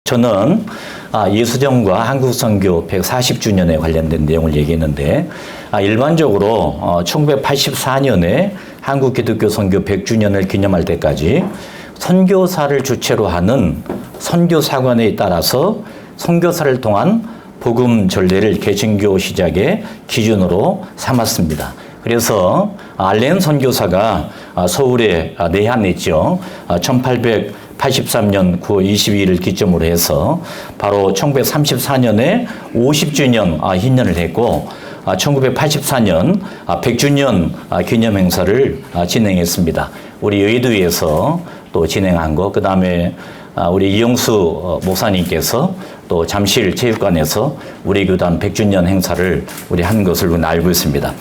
저는 이수정과 한국선교 140주년에 관련된 내용을 얘기했는데 일반적으로 1984년에 한국기독교 선교 100주년을 기념할 때까지 선교사를 주체로 하는 선교사관에 따라서 선교사를 통한 복음 전례를 개신교 시작의 기준으로 삼았습니다. 그래서 알렌 선교사가 서울에 내한했죠. 1883년 9월 22일을 기점으로 해서 바로 1934년에 50주년 희년을 했고 1984년 100주년 기념 행사를 진행했습니다. 우리 여의도에서 또 진행한 거, 그 다음에 우리 이영수 목사님께서 또 잠실 체육관에서 우리 교단 100주년 행사를 우리 한 것을 우리는 알고 있습니다.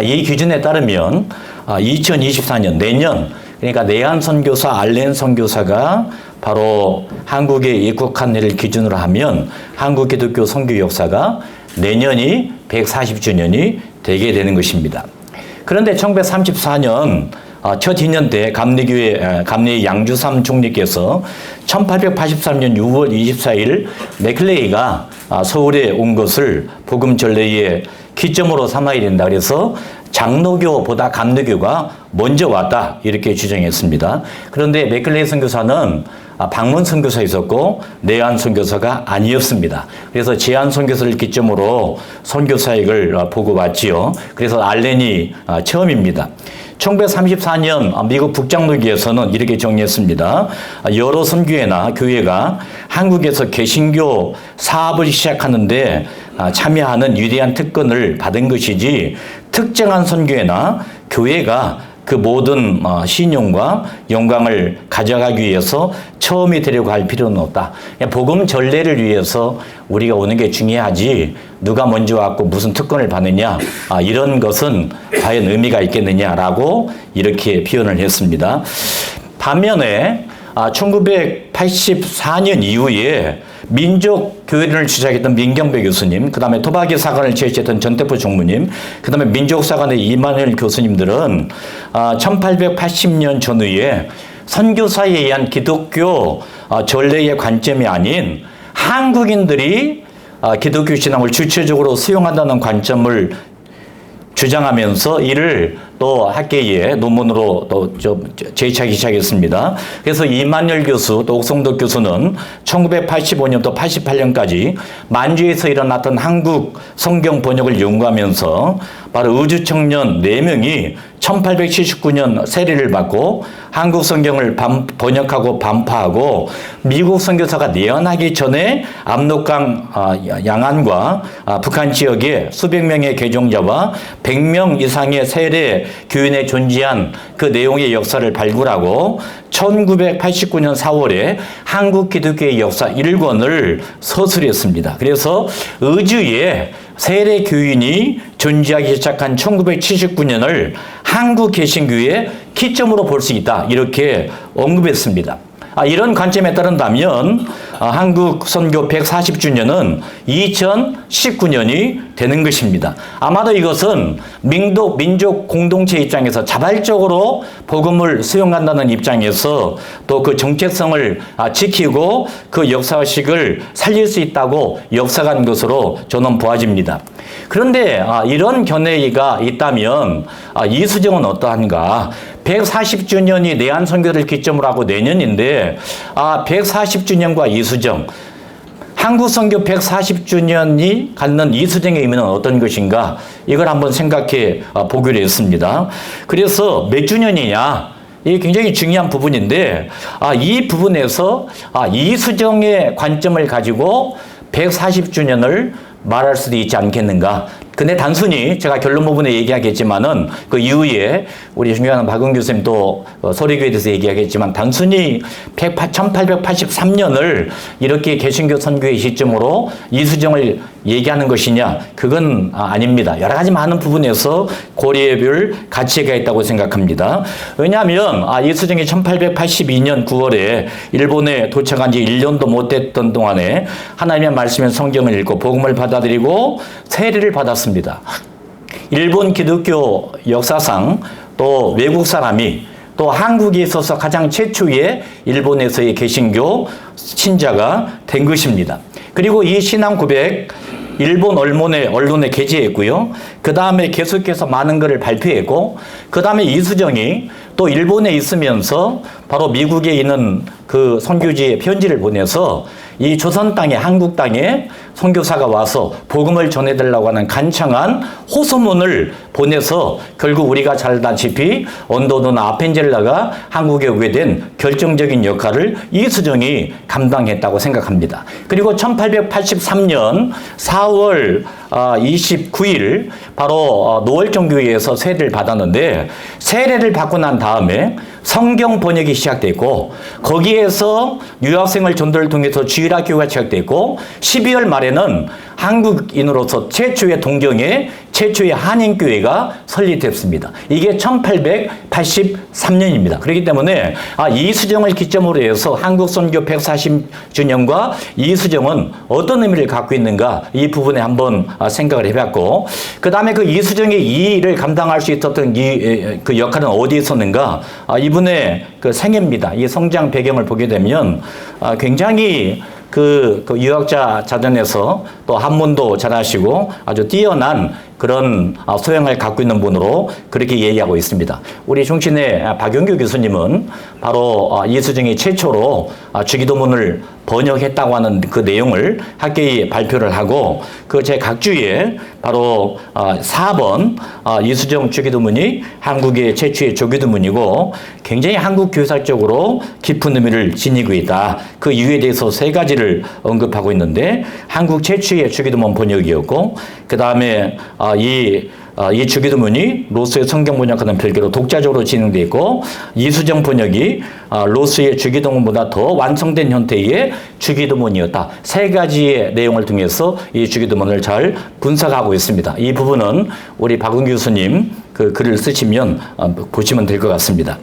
이 기준에 따르면 2024년 내년, 그러니까 내한 선교사 알렌 선교사가 바로 한국에 입국한 해를 기준으로 하면 한국 기독교 선교 역사가 내년이 140주년이 되게 되는 것입니다. 그런데 1934년 첫 희년 때 감리교회 양주삼 총리께서 1883년 6월 24일 맥클레이가 서울에 온 것을 복음 전례의 기점으로 삼아야 된다. 그래서 장로교보다 감리교가 먼저 왔다 이렇게 주장했습니다. 그런데 맥클레이 선교사는 방문 선교사 있었고 내한 선교사가 아니었습니다. 그래서 제한 선교사를 기점으로 선교 사역을 보고 왔지요. 그래서 알렌이 처음입니다. 1934년 미국 북장로교에서는 이렇게 정리했습니다. 여러 선교회나 교회가 한국에서 개신교 사업을 시작하는데 참여하는 위대한 특권을 받은 것이지 특정한 선교회나 교회가 그 모든 신용과 영광을 가져가기 위해서 처음이 되려고 할 필요는 없다. 복음 전례를 위해서 우리가 오는 게 중요하지 누가 먼저 왔고 무슨 특권을 받느냐 이런 것은 과연 의미가 있겠느냐라고 이렇게 표현을 했습니다. 반면에 1984년 이후에 민족교회를 주장했던 민경배 교수님, 그 다음에 토박이 사관을 제시했던 전태포 총무님, 그 다음에 민족사관의 이만열 교수님들은 1880년 전후에 선교사에 의한 기독교 전례의 관점이 아닌 한국인들이 기독교 신앙을 주체적으로 수용한다는 관점을 주장하면서 이를 또 학계에 논문으로 또 제시하기 시작했습니다. 그래서 이만열 교수, 또 옥성덕 교수는 1985년부터 88년까지 만주에서 일어났던 한국 성경 번역을 연구하면서 바로 우주청년 4명이 1879년 세례를 받고 한국 성경을 번역하고 반파하고 미국 선교사가 내한하기 전에 압록강 양안과 북한 지역에 수백 명의 개종자와 100명 이상의 세례 교인에 존재한 그 내용의 역사를 발굴하고 1989년 4월에 한국 기독교의 역사 1권을 서술했습니다. 그래서 의주에 세례 교인이 존재하기 시작한 1979년을 한국 개신교의 기점으로 볼 수 있다. 이렇게 언급했습니다. 이런 관점에 따른다면 한국 선교 140주년은 2019년이 되는 것입니다. 아마도 이것은 민족 공동체 입장에서 자발적으로 복음을 수용한다는 입장에서 또 그 정체성을 지키고 그 역사식을 살릴 수 있다고 역사한 것으로 저는 보아집니다. 그런데 이런 견해가 있다면 이수정은 어떠한가? 140주년이 내한 선교를 기점으로 하고 내년인데 140주년과 이수정, 한국 선교 140주년이 갖는 이수정의 의미는 어떤 것인가? 이걸 한번 생각해 보기로 했습니다. 그래서 몇 주년이냐? 이게 굉장히 중요한 부분인데 이 부분에서 이수정의 관점을 가지고 140주년을 말할 수도 있지 않겠는가. 근데 단순히 제가 결론 부분에 얘기하겠지만은 그 이후에 우리 존경하는 박은 교수님도 소리교회에 대해서 얘기하겠지만 단순히 1883년을 이렇게 개신교 선교의 시점으로 이수정을 얘기하는 것이냐, 그건 아닙니다. 여러 가지 많은 부분에서 고려해볼 가치가 있다고 생각합니다. 왜냐하면 이수정이 1882년 9월에 일본에 도착한 지 1년도 못 됐던 동안에 하나님의 말씀의 성경을 읽고 복음을 받아들이고 세례를 받았습니다. 일본 기독교 역사상 또 외국 사람이 또 한국에 있어서 가장 최초의 일본에서의 개신교 신자가 된 것입니다. 그리고 이 신앙 고백 일본 언론에 게재했고요. 그 다음에 계속해서 많은 것을 발표했고, 그 다음에 이수정이 또 일본에 있으면서 바로 미국에 있는 그 선교지에 편지를 보내서 이 조선 땅에, 한국 땅에 선교사가 와서 복음을 전해달라고 하는 간청한 호소문을 보내서 결국 우리가 잘 알다시피 언더도나 아펜젤라가 한국에 오게 된 결정적인 역할을 이수정이 감당했다고 생각합니다. 그리고 1883년 4월 29일 바로 노월정교회에서 세례를 받았는데, 세례를 받고 난 다음에 성경 번역이 시작됐고, 거기에서 유학생을 전도를 통해서 주일학교가 시작됐고, 12월 말에는 한국인으로서 최초의 동경에 최초의 한인교회가 설립됐습니다. 이게 1883년입니다. 그렇기 때문에 이수정을 기점으로 해서 한국선교 140주년과 이수정은 어떤 의미를 갖고 있는가, 이 부분에 한번 생각을 해봤고, 그 다음에 그 이수정이 이 일을 감당할 수 있었던 그 역할은 어디에 있었는가, 이분의 그 생애입니다. 이 성장 배경을 보게 되면 굉장히 그 유학자 자전에서 또 한문도 잘하시고 아주 뛰어난 그런 소양을 갖고 있는 분으로 그렇게 얘기하고 있습니다. 우리 중신의 박용규 교수님은 바로 이수정이 최초로 주기도문을 번역했다고 하는 그 내용을 학계에 발표를 하고, 그 제 각주에 바로 4번 이수정 주기도문이 한국의 최초의 주기도문이고 굉장히 한국 교사적으로 깊은 의미를 지니고 있다. 그 이유에 대해서 세 가지를 언급하고 있는데, 한국 최초의 주기도문 번역이었고, 그 다음에 이 주기도문이 로스의 성경 번역과는 별개로 독자적으로 진행되어 있고, 이수정 번역이 로스의 주기도문보다 더 완성된 형태의 주기도문이었다. 세 가지의 내용을 통해서 이 주기도문을 잘 분석하고 있습니다. 이 부분은 우리 박은 교수님 그 글을 쓰시면 보시면 될 것 같습니다.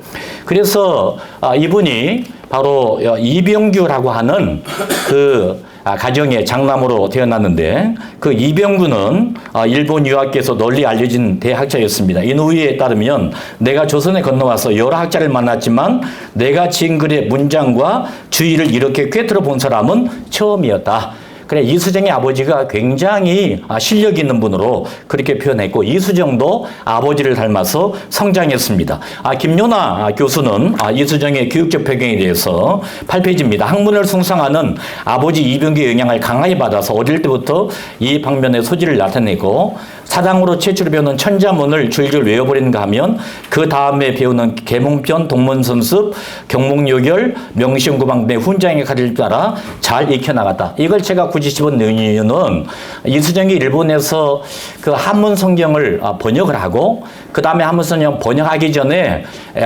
그래서 이분이 바로 이병규라고 하는 그 가정의 장남으로 태어났는데, 그 이병규는 일본 유학계에서 널리 알려진 대학자였습니다. 이노우에 따르면 내가 조선에 건너와서 여러 학자를 만났지만 내가 지은 글의 문장과 주의를 이렇게 꿰뚫어 본 사람은 처음이었다. 그래, 이수정의 아버지가 굉장히 실력 있는 분으로 그렇게 표현했고, 이수정도 아버지를 닮아서 성장했습니다. 김요나 교수는 이수정의 교육적 배경에 대해서 8페이지입니다. 학문을 숭상하는 아버지 이병규의 영향을 강하게 받아서 어릴 때부터 이 방면의 소질을 나타내고, 사당으로 최초로 배우는 천자문을 줄줄 외워버리는가 하면 그 다음에 배우는 계몽편, 동문선습, 경몽요결, 명시용구방 등 훈장의 가리를 따라 잘 익혀나갔다. 이걸 제가 굳이 집은 이유는 이수정이 일본에서 그 한문 성경을 번역을 하고, 그 다음에 한문 성경 번역하기 전에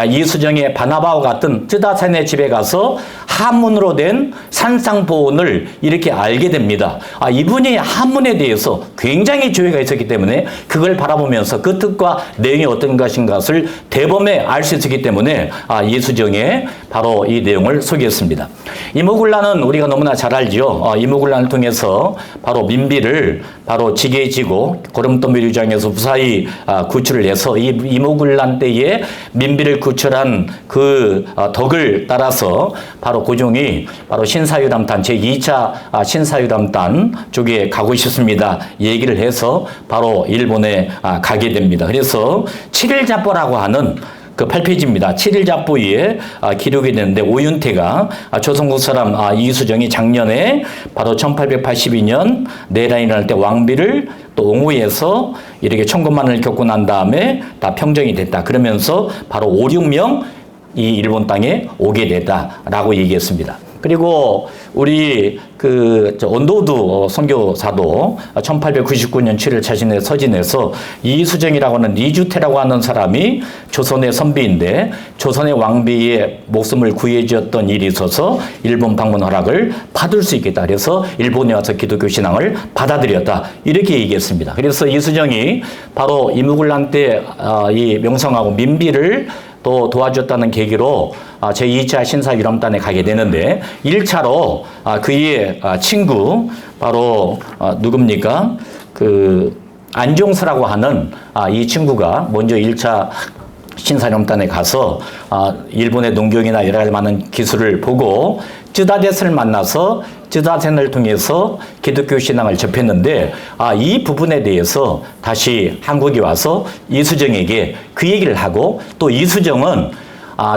이수정의 바나바와 같은 쯔다산의 집에 가서 한문으로 된 산상보온을 이렇게 알게 됩니다. 이분이 한문에 대해서 굉장히 조예가 있었기 때문에 그걸 바라보면서 그 뜻과 내용이 어떤 것인가를 대범에 알 수 있었기 때문에 이수정의 바로 이 내용을 소개했습니다. 이모군란은 우리가 너무나 잘 알죠. 이모군란을 통해서 바로 민비를 바로 지게에 지고 고름도밀 유장에서 무사히 구출을 해서 이 이모군란 때에 민비를 구출한 그 덕을 따라서 바로 고종이 바로 신사유람단 제2차 신사유람단 쪽에 가고 싶습니다 얘기를 해서 바로 일본에 가게 됩니다. 그래서 7일잡보라고 하는 그 8페이지입니다. 7일잡보에 기록이 되는데, 오윤태가 조선국 사람 이수정이 작년에 바로 1882년 내란이 일어날 때 왕비를 또 옹호해서 이렇게 천군만을 겪고 난 다음에 다 평정이 됐다. 그러면서 바로 5, 6명 이 일본 땅에 오게 됐다라고 얘기했습니다. 그리고 우리 언도두 선교사도 1899년 7월 자신의 서진에서 이수정이라고 하는 니주태라고 하는 사람이 조선의 선비인데 조선의 왕비의 목숨을 구해주었던 일이 있어서 일본 방문 허락을 받을 수 있겠다. 그래서 일본에 와서 기독교 신앙을 받아들였다. 이렇게 얘기했습니다. 그래서 이수정이 바로 이무군란 때 이 명성하고 민비를 또 도와줬다는 계기로 제2차 신사유람단에 가게 되는데 1차로 그의 친구 바로 누굽니까? 안종서라고 하는 이 친구가 먼저 1차 신사념단에 가서 일본의 농경이나 여러 가지 많은 기술을 보고 쯔다데스를 만나서 쯔다센을 통해서 기독교 신앙을 접했는데 이 부분에 대해서 다시 한국에 와서 이수정에게 그 얘기를 하고 또 이수정은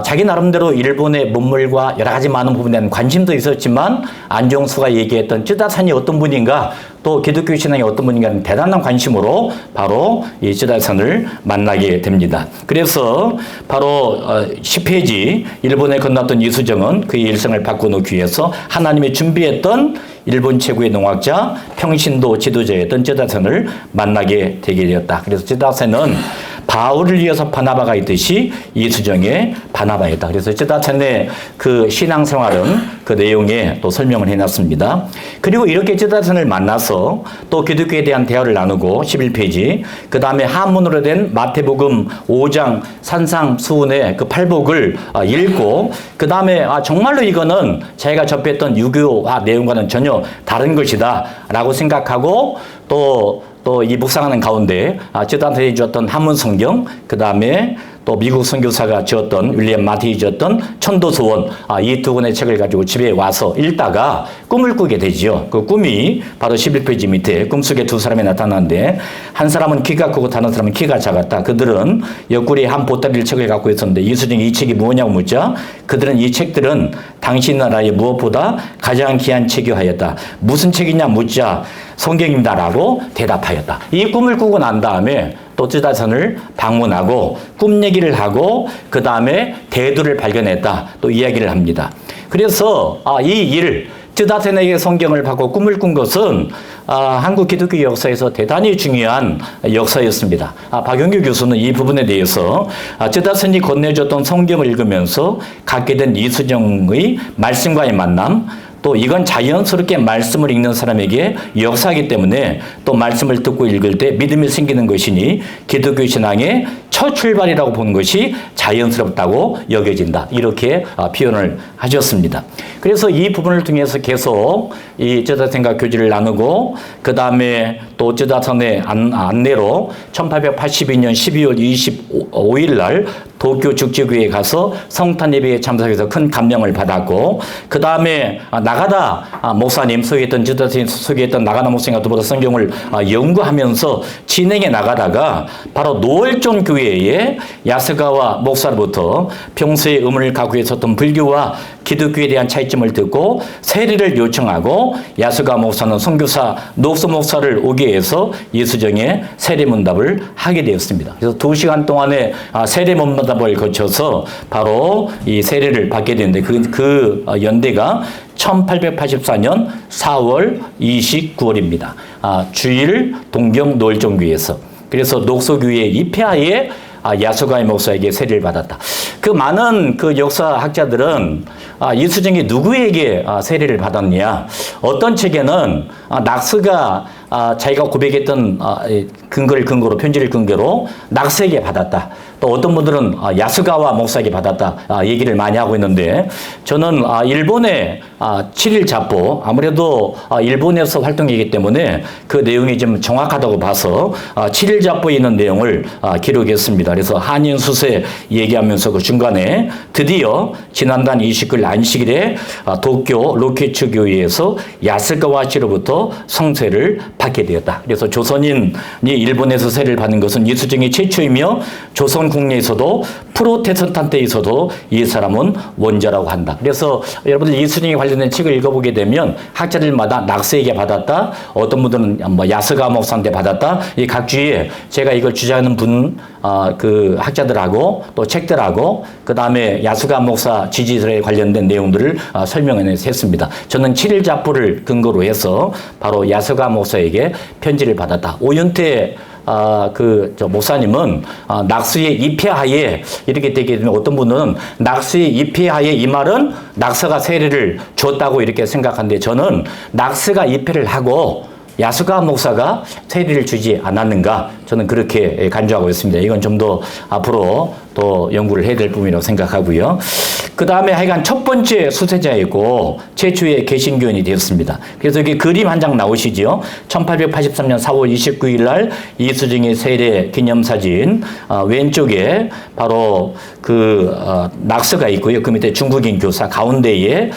자기 나름대로 일본의 문물과 여러 가지 많은 부분에 대한 관심도 있었지만 안정수가 얘기했던 쯔다산이 어떤 분인가 또 기독교 신앙이 어떤 분인가 하는 대단한 관심으로 바로 이 쯔다산을 만나게 됩니다. 그래서 바로 10페이지 일본에 건넜던 이수정은 그의 일생을 바꿔놓기 위해서 하나님이 준비했던 일본 최고의 농학자 평신도 지도자였던 쯔다산을 만나게 되게 되었다. 그래서 쯔다산은 바울을 위해서 바나바가 있듯이 이수정의 바나바였다. 그래서 쯔다산의 그 신앙생활은 그 내용에 또 설명을 해놨습니다. 그리고 이렇게 쯔다산을 만나서 또 기독교에 대한 대화를 나누고 11페이지 그 다음에 한문으로 된 마태복음 5장 산상수훈의 그 팔복을 읽고 그 다음에 정말로 이거는 자기가 접했던 유교화 내용과는 전혀 다른 것이다 라고 생각하고 또 이 묵상하는 가운데 쯔다산이 주었던 한문 성경 그 다음에 또 미국 선교사가 지었던 윌리엄 마티이 지었던 천도소원 이 두 권의 책을 가지고 집에 와서 읽다가 꿈을 꾸게 되지요. 그 꿈이 바로 11페이지 밑에 꿈속에 두 사람이 나타났는데 한 사람은 키가 크고 다른 사람은 키가 작았다. 그들은 옆구리에 한 보따리를 책을 갖고 있었는데 이수정이 이 책이 뭐냐고 묻자 그들은 이 책들은 당신 나라의 무엇보다 가장 귀한 책이하였다. 무슨 책이냐 묻자 성경입니다라고 대답하였다. 이 꿈을 꾸고 난 다음에 또 쯔다산을 방문하고 꿈 얘기를 하고 그 다음에 대두를 발견했다. 또 이야기를 합니다. 그래서 이 일 쯔다산에게 성경을 받고 꿈을 꾼 것은 한국 기독교 역사에서 대단히 중요한 역사였습니다. 박영규 교수는 이 부분에 대해서 쯔다산이 건네줬던 성경을 읽으면서 갖게 된 이수정의 말씀과의 만남 또 이건 자연스럽게 말씀을 읽는 사람에게 역사이기 때문에 또 말씀을 듣고 읽을 때 믿음이 생기는 것이니 기독교 신앙의 첫 출발이라고 보는 것이 자연스럽다고 여겨진다. 이렇게 표현을 하셨습니다. 그래서 이 부분을 통해서 계속 이 쯔다산과 교제를 나누고 그 다음에 또 쯔다산의 안내로 1882년 12월 25일 날 도쿄 죽지교회에 가서 성탄 예배에 참석해서 큰 감명을 받았고 그 다음에 나가다 목사님 소개했던 쯔다산이 소개했던 나가다 목사님과 더불어 성경을 연구하면서 진행해 나가다가 바로 노을존 교회의 야스가와 목사로부터 평소에 의문을 갖고 있었던 불교와 기독교에 대한 차이점을 듣고 세례를 요청하고 야스가 목사는 선교사 녹소 목사를 오게 해서 이수정의 세례 문답을 하게 되었습니다. 그래서 2시간 동안의 세례 문답을 거쳐서 바로 이 세례를 받게 되는데 그 연대가 1884년 4월 29일입니다. 주일 동경 노을존교회에서 그래서 녹소교회 입회하에 야수가의 목사에게 세례를 받았다. 그 많은 그 역사학자들은 이수정이 누구에게 세례를 받았느냐? 어떤 책에는 낙스가 자기가 고백했던 근거를 근거로 편지를 근거로 낙스에게 받았다. 또 어떤 분들은 야스가와 목사에게 받았다 얘기를 많이 하고 있는데 저는 일본의 7일 잡보 아무래도 일본에서 활동이기 때문에 그 내용이 좀 정확하다고 봐서 7일 잡보에 있는 내용을 기록했습니다. 그래서 한인수세 얘기하면서 그 중간에 드디어 지난달 29일 안식일에 도쿄 로케츠 교회에서 야스가와 씨로부터 성세를 받게 되었다. 그래서 조선인이 일본에서 세례를 받는 것은 이수정이 최초이며 조선 국내에서도 프로테스탄트에서도 이 사람은 원자라고 한다. 그래서 여러분들 이수정에 관련된 책을 읽어보게 되면 학자들마다 낙스에게 받았다. 어떤 분들은 야스가 목사한테 받았다. 이 각 주에 제가 이걸 주장하는 그 학자들하고 또 책들하고 그 다음에 야스가 목사 지지들에 관련된 내용들을 설명했습니다. 저는 7일 잡부를 근거로 해서 바로 야스가 목사에게 편지를 받았다. 오윤태 목사님은 낙스의 입회하에 이렇게 되게 되면 어떤 분은 낙스의 입회하에 이 말은 낙스가 세례를 줬다고 이렇게 생각하는데 저는 낙스가 입회를 하고 야스가 목사가 세례를 주지 않았는가 저는 그렇게 간주하고 있습니다. 이건 좀 더 앞으로 또 연구를 해야 될 부분이라고 생각하고요. 그 다음에 하여간 첫 번째 수세자이고 최초의 개신교인이 되었습니다. 그래서 여기 그림 한 장 나오시죠. 1883년 4월 29일 날 이수정의 세례 기념사진 왼쪽에 바로 낙서가 있고요. 그 밑에 중국인 교사, 가운데에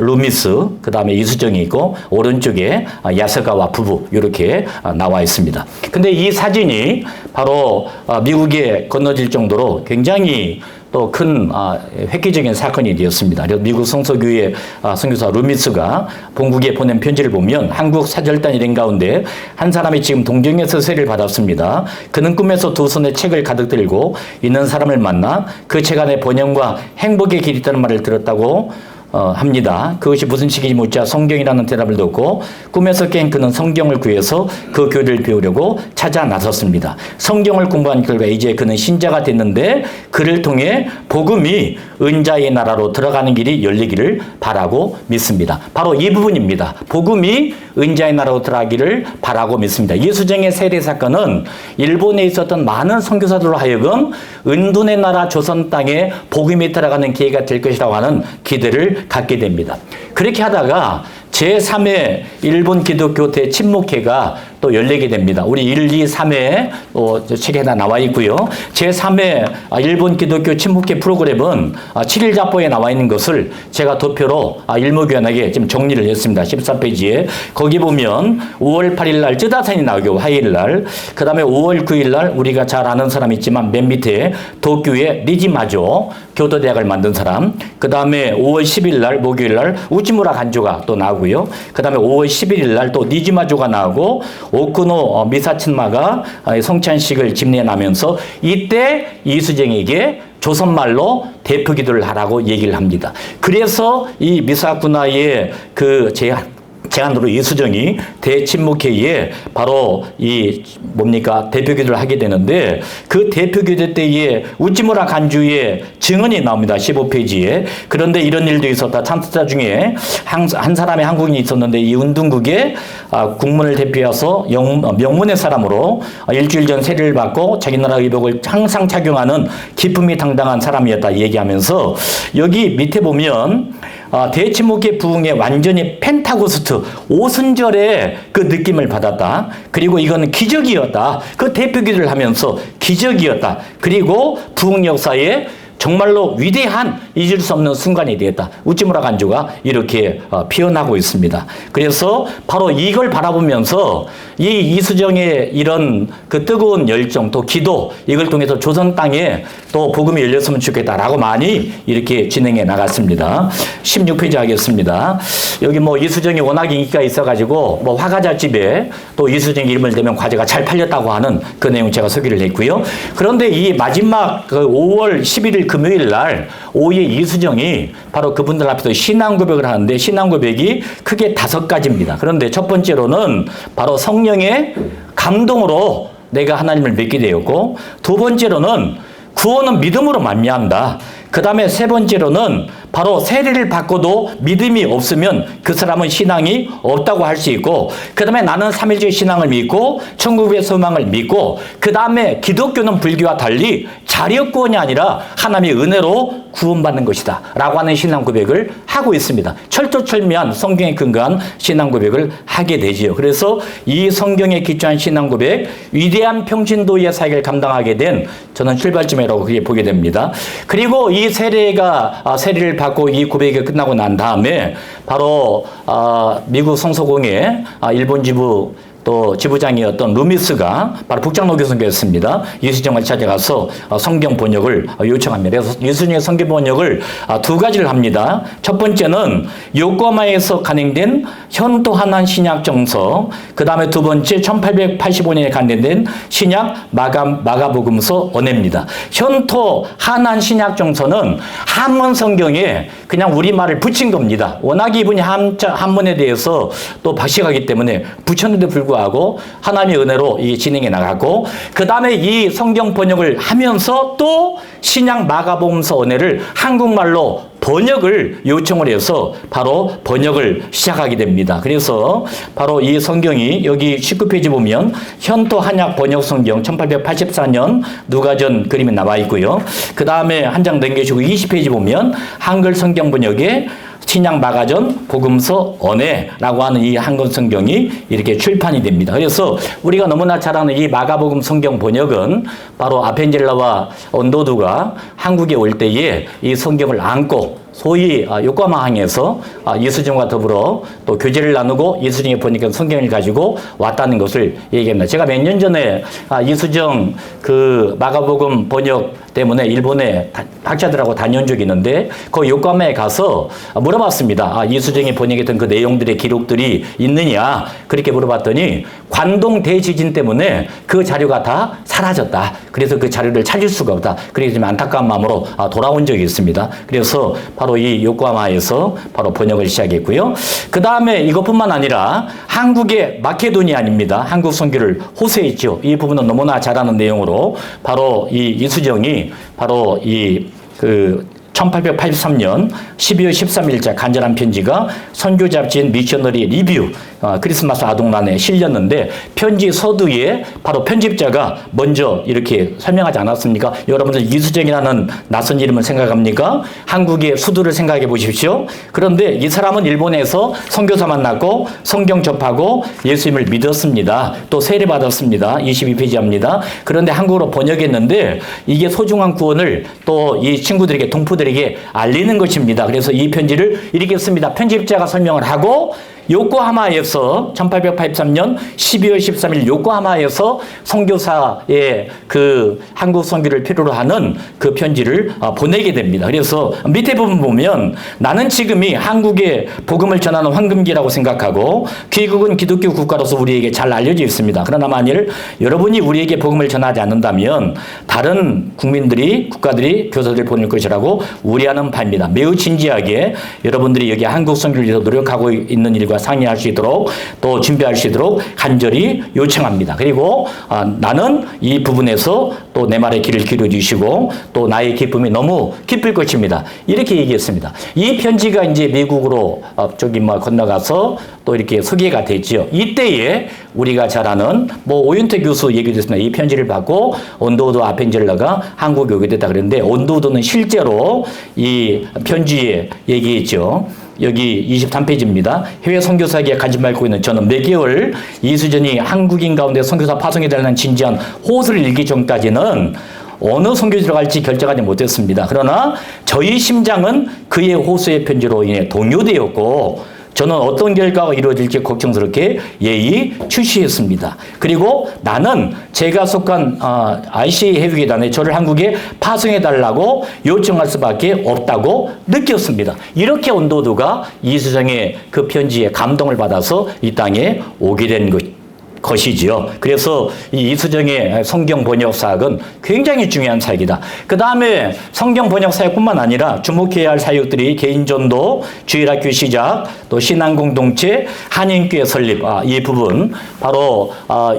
루미스, 그 다음에 이수정이 있고 오른쪽에 야스가와 부부 이렇게 나와 있습니다. 근데 이 사진이 바로 미국에 건너질 정도로 굉장히 또 큰 획기적인 사건이 되었습니다. 그래서 미국 성서교회 선교사 루미스가 본국에 보낸 편지를 보면 한국 사절단 일행 가운데 한 사람이 지금 동정에서 세례를 받았습니다. 그는 꿈에서 두 손에 책을 가득 들고 있는 사람을 만나 그 책 안에 번영과 행복의 길이 있다는 말을 들었다고 합니다. 그것이 무슨 책인지 묻자 성경이라는 대답을 듣고 꿈에서 깬 그는 성경을 구해서 그 교리를 배우려고 찾아 나섰습니다. 성경을 공부한 결과 이제 그는 신자가 됐는데 그를 통해 복음이 은자의 나라로 들어가는 길이 열리기를 바라고 믿습니다. 바로 이 부분입니다. 복음이 은자의 나라로 들어가기를 바라고 믿습니다. 이수정의 세례 사건은 일본에 있었던 많은 선교사들로 하여금 은둔의 나라 조선 땅에 복음이 들어가는 기회가 될 것이라고 하는 기대를 갖게 됩니다. 그렇게 하다가 제3회 일본 기독교 대침묵회가 또 열리게 됩니다. 우리 1, 2, 3회 책에 다 나와 있고요. 제3회 일본 기독교 침묵회 프로그램은 7일 자보에 나와 있는 것을 제가 도표로 일목요연하게 지금 정리를 했습니다. 14페이지에. 거기 보면 5월 8일 날 쯔다산이 나오고 화요일 날, 그 다음에 5월 9일 날 우리가 잘 아는 사람이 있지만 맨 밑에 도쿄의 니지마조 교도대학을 만든 사람, 그 다음에 5월 10일 날 목요일 날 우치무라 간조가 또 나오고요. 그 다음에 5월 11일 날 또 니지마조가 나오고 오쿠노 미사친마가 성찬식을 집례하면서 이때 이수정에게 조선말로 대표 기도를 하라고 얘기를 합니다. 그래서 이 미사쿠나의 그 제안으로 이수정이 대침묵회에 바로 대표 기도를 하게 되는데 그 대표 기도 때에 우찌무라 간주의 증언이 나옵니다. 15페이지에. 그런데 이런 일도 있었다. 참석자 중에 한 사람의 한국인이 있었는데 이 운동국에 국문을 대표해서 명문의 사람으로 일주일 전 세례를 받고 자기 나라 의복을 항상 착용하는 기품이 당당한 사람이었다 얘기하면서 여기 밑에 보면 대침묵회 부흥에 완전히 펜타고스트 오순절의 그 느낌을 받았다. 그리고 이건 기적이었다. 그 대표 기도를 하면서 기적이었다. 그리고 부흥 역사에 정말로 위대한 잊을 수 없는 순간이 되었다. 우찌무라 간주가 이렇게 표현하고 있습니다. 그래서 바로 이걸 바라보면서 이 이수정의 이런 그 뜨거운 열정 또 기도 이걸 통해서 조선 땅에 또 복음이 열렸으면 좋겠다라고 많이 이렇게 진행해 나갔습니다. 16페이지 하겠습니다. 여기 이수정이 워낙 인기가 있어가지고 화과자집에 또 이수정 이름을 대면 과자가 잘 팔렸다고 하는 그 내용 제가 소개를 했고요. 그런데 이 마지막 그 5월 11일 금요일 날 오후에 이수정이 바로 그분들 앞에서 신앙 고백을 하는데 신앙 고백이 크게 5가지입니다. 그런데 첫 번째로는 바로 성령의 감동으로 내가 하나님을 믿게 되었고, 두 번째로는 구원은 믿음으로 말미암다. 그 다음에 세 번째로는 바로 세례를 받고도 믿음이 없으면 그 사람은 신앙이 없다고 할 수 있고, 그 다음에 나는 삼일째 신앙을 믿고 천국의 소망을 믿고, 그 다음에 기독교는 불교와 달리 자력 구원이 아니라 하나님의 은혜로 구원받는 것이다 라고 하는 신앙 고백을 하고 있습니다. 철두철미한 성경에 근거한 신앙 고백을 하게 되지요. 그래서 이 성경에 기초한 신앙 고백, 위대한 평신도의 사역을 감당하게 된 저는 출발점이라고 그렇게 보게 됩니다. 그리고 이 세례를 받고 이 고백이 끝나고 난 다음에 바로 미국 성서공회 일본 지부 또 지부장이었던 루미스가 바로 북장로교 선교였습니다. 이수정을 찾아가서 성경 번역을 요청합니다. 그래서 이수정의 성경 번역을 2가지를 합니다. 첫 번째는 요코하마에서 간행된 현토 하난 신약 정서, 그 다음에 두 번째 1885년에 간행된 신약 마가복음서 언해입니다. 현토 하난 신약 정서는 한문 성경에 그냥 우리말을 붙인 겁니다. 워낙 이분이 한문에 대해서 또 박식하기 때문에 붙였는데 불구하고 하나님의 은혜로 이 진행해 나가고, 그 다음에 이 성경 번역을 하면서 또 신약 마가복음서 언해를 한국말로 번역을 요청을 해서 바로 번역을 시작하게 됩니다. 그래서 바로 이 성경이 여기 19페이지 보면 현토 한약 번역 성경 1884년 누가전 그림이 나와 있고요. 그 다음에 한 장 넘기시고 20페이지 보면 한글 성경 번역에 신약 마가전 복음서 언해라고 하는 이 한글 성경이 이렇게 출판이 됩니다. 그래서 우리가 너무나 잘 아는 이 마가복음 성경 번역은 바로 아펜젤라와 온도두가 한국에 올 때에 이 성경을 안고 소위 요코하마항에서 이수정과 더불어 또 교제를 나누고 이수정이 보니까 성경을 가지고 왔다는 것을 얘기합니다. 제가 몇 년 전에 이수정 그 마가복음 번역 때문에 일본에 학자들하고 다녀온 적이 있는데 그 요코하마에 가서 물어봤습니다. 이수정이 번역했던 그 내용들의 기록들이 있느냐 그렇게 물어봤더니 관동 대지진 때문에 그 자료가 다 사라졌다. 그래서 그 자료를 찾을 수가 없다. 그래서 좀 안타까운 마음으로 돌아온 적이 있습니다. 그래서 바로 이 요코하마에서 바로 번역을 시작했고요. 그 다음에 이것뿐만 아니라 한국의 마케도니아입니다. 한국 선교를 호소했죠. 이 부분은 너무나 잘 아는 내용으로 바로 이 이수정이 바로 1883년 12월 13일자 간절한 편지가 선교 잡지인 미셔너리 리뷰 크리스마스 아동란에 실렸는데 편지 서두에 바로 편집자가 먼저 이렇게 설명하지 않았습니까? 여러분들 이수정이라는 낯선 이름을 생각합니까? 한국의 수두를 생각해 보십시오. 그런데 이 사람은 일본에서 선교사 만났고 성경 접하고 예수님을 믿었습니다. 또 세례받았습니다. 22페이지입니다. 그런데 한국어로 번역했는데 이게 소중한 구원을 또 이 친구들에게 동포들에게 알리는 것입니다. 그래서 이 편지를 이렇게 씁니다. 편집자가 설명을 하고 요코하마에서 1883년 12월 13일 요코하마에서 선교사의 그 한국 선교를 필요로 하는 그 편지를 보내게 됩니다. 그래서 밑에 부분 보면 나는 지금이 한국의 복음을 전하는 황금기라고 생각하고 귀국은 기독교 국가로서 우리에게 잘 알려져 있습니다. 그러나 만일 여러분이 우리에게 복음을 전하지 않는다면 다른 국가들이 교사들을 보낼 것이라고 우려하는 바입니다. 매우 진지하게 여러분들이 여기 한국 선교를 위해서 노력하고 있는 일과 상의할 수 있도록 또 준비할 수 있도록 간절히 요청합니다. 그리고 나는 이 부분에서 또 내 말에 귀를 기울여주시고 또 나의 기쁨이 너무 기쁠 것입니다. 이렇게 얘기했습니다. 이 편지가 이제 미국으로 건너가서 또 이렇게 소개가 됐지요. 이때에 우리가 잘 아는 오윤태 교수 얘기도 했습니다. 이 편지를 받고 온도우드 아펜젤러가 한국에 오게 됐다 그랬는데 온도우드는 실제로 이 편지에 얘기했죠. 여기 23페이지입니다. 해외 선교사에게 관심 받고 있는 저는 몇 개월 이수정이 한국인 가운데 선교사 파송에 대한 진지한 호소를 읽기 전까지는 어느 선교지로 갈지 결정하지 못했습니다. 그러나 저희 심장은 그의 호소의 편지로 인해 동요되었고 저는 어떤 결과가 이루어질지 걱정스럽게 예의 추시했습니다. 그리고 나는 제가 속한 ICA 해외계단에 저를 한국에 파송해달라고 요청할 수밖에 없다고 느꼈습니다. 이렇게 온도두가 이수정의 그 편지에 감동을 받아서 이 땅에 오게 된 것이지요. 그래서 이 이수정의 성경 번역 사역은 굉장히 중요한 사역이다. 그 다음에 성경 번역 사역뿐만 아니라 주목해야 할 사역들이 개인전도, 주일학교 시작, 또 신앙공동체, 한인교회 설립, 이 부분 바로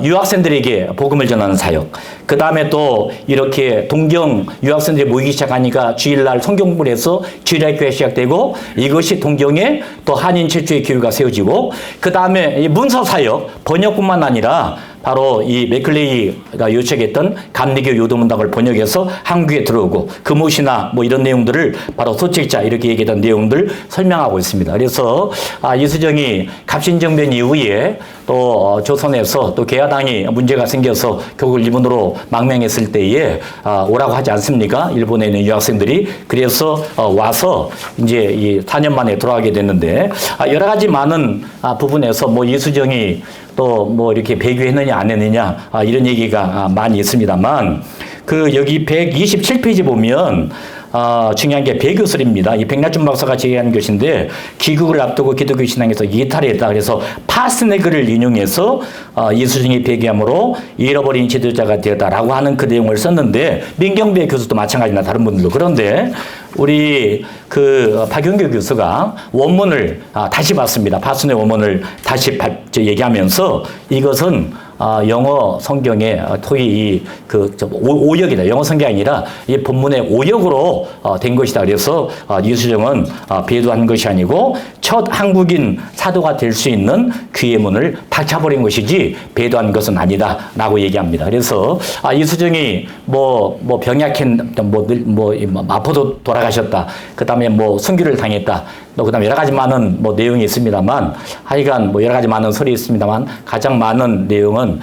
유학생들에게 복음을 전하는 사역. 그 다음에 또 이렇게 동경 유학생들이 모이기 시작하니까 주일날 성경공부를 해서 주일학교가 시작되고 이것이 동경에 또 한인 최초의 교회가 세워지고 그 다음에 문서 사역, 번역뿐만 아니라 바로 이 맥클레이가 요청했던 감리교 요도문답을 번역해서 한국에 들어오고 금옷이나 이런 내용들을 바로 소책자 이렇게 얘기했던 내용들 설명하고 있습니다. 그래서 이수정이 갑신정변 이후에 또 조선에서 또 개화당이 문제가 생겨서 결국 일본으로 망명했을 때에 오라고 하지 않습니까? 일본에 있는 유학생들이. 그래서 와서 이제 이 4년 만에 돌아가게 됐는데 여러 가지 많은 부분에서 이수정이 또 이렇게 배교했느냐 안 했느냐 이런 얘기가 많이 있습니다만 여기 127페이지 보면 중요한 게 배교설입니다. 이 백낙준 박사가 제기한 것인데 귀국을 앞두고 기독교 신앙에서 이탈했다. 그래서 파스네그를 인용해서 이수정이 배교함으로 잃어버린 지도자가 되었다라고 하는 그 내용을 썼는데 민경배 교수도 마찬가지나 다른 분들도 그런데 우리 박용규 교수가 원문을 다시 봤습니다. 파스네 원문을 다시 얘기하면서 이것은 영어 성경에 토이 오역이다. 영어 성경이 아니라 이 본문의 오역으로 된 것이다. 그래서 이수정은 배도한 것이 아니고 첫 한국인 사도가 될 수 있는 귀의 문을 닫혀버린 것이지 배도한 것은 아니다라고 얘기합니다. 그래서 이수정이 병약한 마포도 돌아가셨다. 그다음에 순교를 당했다. 또 그다음에 여러 가지 많은 내용이 있습니다만 하여간 여러 가지 많은 설이 있습니다만 가장 많은 내용은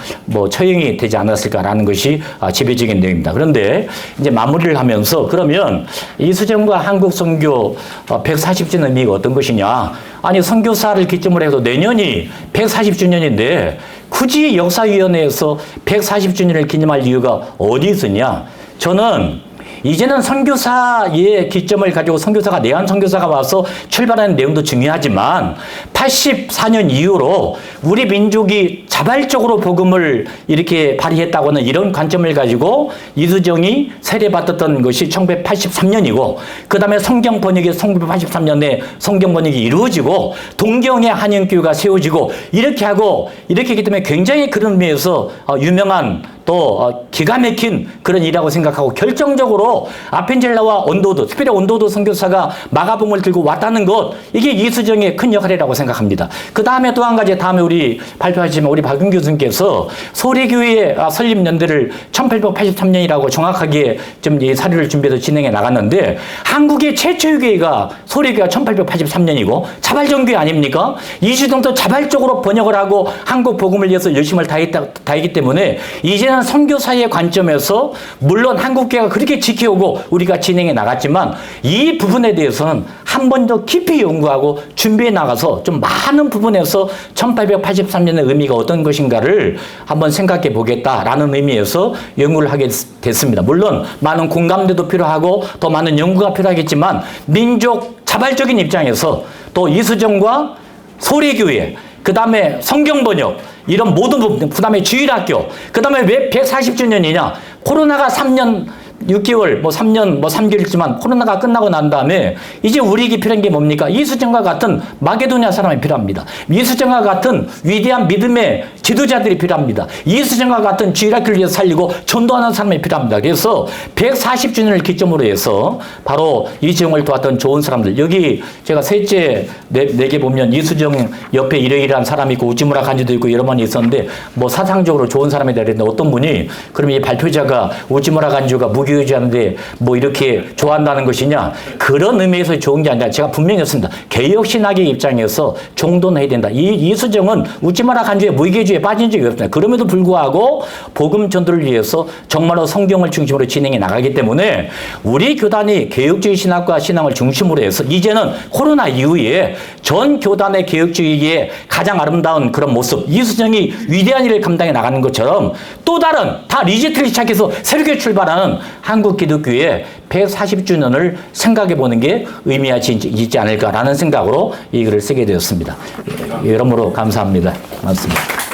처형이 되지 않았을까라는 것이 지배적인 내용입니다. 그런데 이제 마무리를 하면서 그러면 이수정과 한국 선교 140주년 의미가 어떤 것이냐? 아니 선교사를 기점으로 해서 내년이 140주년인데 굳이 역사위원회에서 140주년을 기념할 이유가 어디 있으냐? 저는 이제는 선교사의 기점을 가지고 선교사가 내한 선교사가 와서 출발하는 내용도 중요하지만 84년 이후로 우리 민족이 자발적으로 복음을 이렇게 발휘했다고 하는 이런 관점을 가지고 이수정이 세례받았던 것이 1983년이고 그 다음에 성경 번역이 1983년에 성경 번역이 이루어지고 동경의 한인교회가 세워지고 이렇게 하고 이렇게 하기 때문에 굉장히 그런 의미에서 유명한 또 기가 막힌 그런 일이라고 생각하고 결정적으로 아펜젤라와 온도도 특별히 온도도 선교사가 마가복음을 들고 왔다는 것 이게 이수정의 큰 역할이라고 생각합니다. 그 다음에 또 한 가지 다음에 우리 발표하시면 우리 박윤 교수님께서 소리교회의 설립 연대를 1883년이라고 정확하게 좀 이 사료를 준비해서 진행해 나갔는데 한국의 최초의 교회가 소리교회가 1883년이고 자발전교회 아닙니까? 이수정도 자발적으로 번역을 하고 한국 복음을 위해서 열심을 다했기 때문에 이제는 선교사의 관점에서 물론 한국교회가 그렇게 지켜오고 우리가 진행해 나갔지만 이 부분에 대해서는 한 번 더 깊이 연구하고 준비해 나가서 좀 많은 부분에서 1883년의 의미가 어떤 것인가를 한번 생각해 보겠다라는 의미에서 연구를 하게 됐습니다. 물론 많은 공감대도 필요하고 더 많은 연구가 필요하겠지만 민족 자발적인 입장에서 또 이수정과 소리교회 그 다음에 성경번역 이런 모든 부분, 그 다음에 주일학교, 그 다음에 왜 140주년이냐? 코로나가 3년 6개월, 3년, 3개월이지만 코로나가 끝나고 난 다음에 이제 우리에게 필요한 게 뭡니까? 이수정과 같은 마게도냐 사람이 필요합니다. 이수정과 같은 위대한 믿음의 지도자들이 필요합니다. 이수정과 같은 주일학교를 위해서 살리고 전도하는 사람이 필요합니다. 그래서 140주년을 기점으로 해서 바로 이수정을 도왔던 좋은 사람들. 여기 제가 셋째 네개 보면 이수정 옆에 이러이러한 사람이 있고 우찌무라 간지도 있고 여러 번 있었는데 사상적으로 좋은 사람이 되는데 어떤 분이 그러면 이 발표자가 우찌무라 간주가 무교주하는데 이렇게 좋아한다는 것이냐? 그런 의미에서 좋은 게 아니라 제가 분명히 했습니다. 개혁신학의 입장에서 정돈해야 된다. 이수정은 우찌마라 간주의 무교주에 빠진 적이 없습니다. 그럼에도 불구하고 복음 전도를 위해서 정말로 성경을 중심으로 진행해 나가기 때문에 우리 교단이 개혁주의 신학과 신앙을 중심으로 해서 이제는 코로나 이후에 전 교단의 개혁주의의 가장 아름다운 그런 모습 이수정이 위대한 일을 감당해 나가는 것처럼 또 다른 다 리제트를 시작해서 새롭게 출발하는 한국 기독교의 140주년을 생각해 보는 게 의미하지 있지 않을까라는 생각으로 이 글을 쓰게 되었습니다. 여러모로 감사합니다. 고맙습니다.